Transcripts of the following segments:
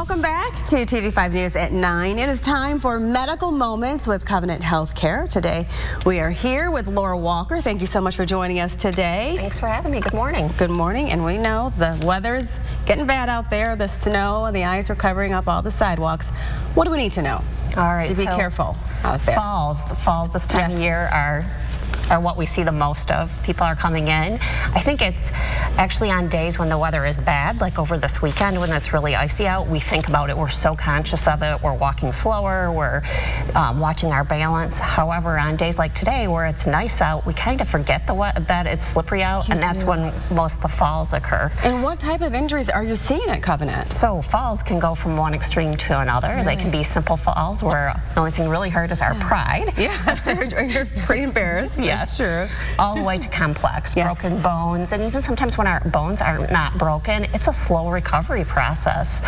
Welcome back to TV5 News at 9. It is time for Medical Moments with Covenant Healthcare. Today we are here with Laura Walker. Thank you so much for joining us today. Thanks for having me. Good morning. Good morning. And we know the weather's getting bad out there. The snow and the ice are covering up all the sidewalks. What do we need to know? All right. To be careful out there. Falls this time of year are what we see the most of. People are coming in. I think it's actually on days when the weather is bad, like over this weekend when it's really icy out, we think about it. We're so conscious of it. We're walking slower. We're watching our balance. However, on days like today where it's nice out, we kind of forget that it's slippery out, and that's when most of the falls occur. And what type of injuries are you seeing at Covenant? So falls can go from one extreme to another. Really? They can be simple falls where the only thing really hurt is our pride. Yeah, that's very true. You're pretty embarrassed. Yeah. That's true. All the way to complex, broken bones, and even sometimes when our bones are not broken, it's a slow recovery process.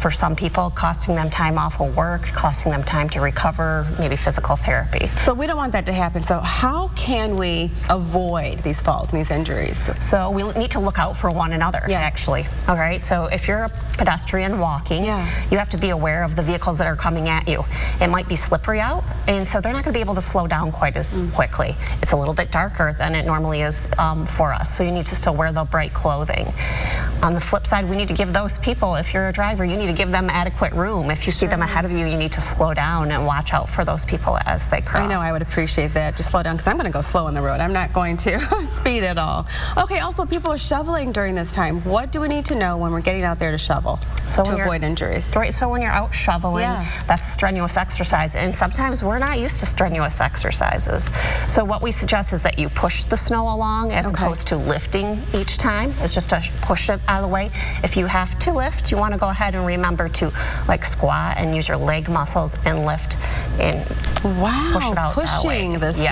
For some people, costing them time off of work, costing them time to recover, maybe physical therapy. So we don't want that to happen. So how can we avoid these falls and these injuries? So we need to look out for one another, actually. All right, so if you're a pedestrian walking, you have to be aware of the vehicles that are coming at you. It might be slippery out, and so they're not going to be able to slow down quite as quickly. It's a little bit darker than it normally is for us, so you need to still wear the bright clothing. On the flip side, we need to give those people, if you're a driver, you need to give them adequate room. If you see them ahead of you, you need to slow down and watch out for those people as they cross. I know, I would appreciate that. Just slow down, because I'm going to go slow on the road. I'm not going to speed at all. Okay, also people are shoveling during this time. What do we need to know when we're getting out there to shovel to avoid injuries? Right, so when you're out shoveling, that's a strenuous exercise, and sometimes we're not used to strenuous exercises. So what we suggest is that you push the snow along as opposed to lifting each time. It's just to push it out of the way. If you have to lift, you want to go ahead and remember to like squat and use your leg muscles and lift and push it out pushing that way. The snow.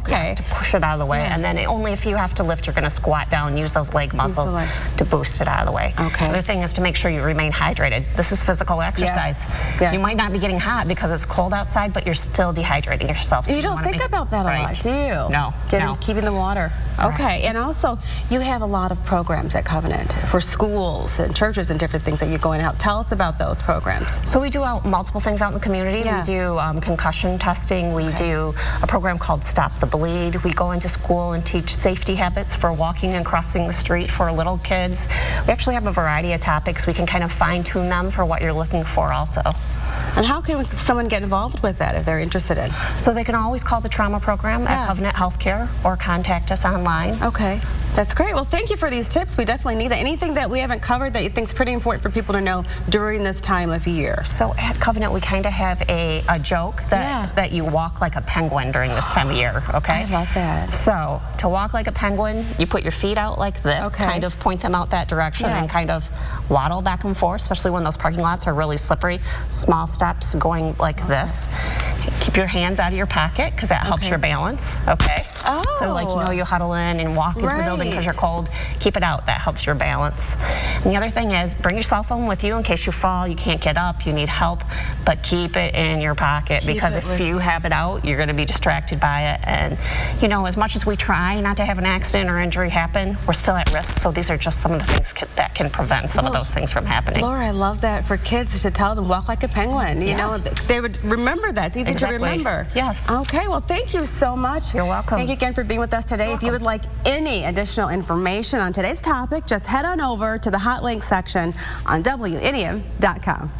Yes, to push it out of the way. And then only if you have to lift, you're going to squat down, use those leg muscles to boost it out of the way. The other thing is to make sure you remain hydrated. This is physical exercise. You might not be getting hot because it's cold outside, but you're still dehydrating yourself. So you don't think about that a lot, do you? No. Keeping the water. Okay, and also you have a lot of programs at Covenant for schools and churches and different things that you're going to help. Tell us about those programs. So we do multiple things out in the community. We do concussion testing. We do a program called Stop the Bleed. We go into school and teach safety habits for walking and crossing the street for little kids. We actually have a variety of topics. We can kind of fine-tune them for what you're looking for also. And how can someone get involved with that if they're interested in? So they can always call the trauma program at Covenant Healthcare or contact us online. Okay, that's great. Well, thank you for these tips. We definitely need that. Anything that we haven't covered that you think is pretty important for people to know during this time of year? So at Covenant, we kind of have a joke that you walk like a penguin during this time of year, okay? I love that. So to walk like a penguin, you put your feet out like this, kind of point them out that direction and kind of waddle back and forth, especially when those parking lots are really slippery. Small steps going like this. Keep your hands out of your pocket because that helps your balance, So like, you huddle in and walk into the building because you're cold. Keep it out. That helps your balance. And the other thing is bring your cell phone with you in case you fall, you can't get up, you need help, but keep it in your pocket because if you have it out, you're going to be distracted by it. And, as much as we try not to have an accident or injury happen, we're still at risk. So these are just some of the things that can prevent some of those things from happening. Laura, I love that for kids to tell them, walk like a penguin. You know, they would remember that. It's easy to remember. Yes. Okay, well, thank you so much. You're welcome. Thank you again for being with us today. If you would like any additional information on today's topic, just head on over to the hot link section on WNEM.com.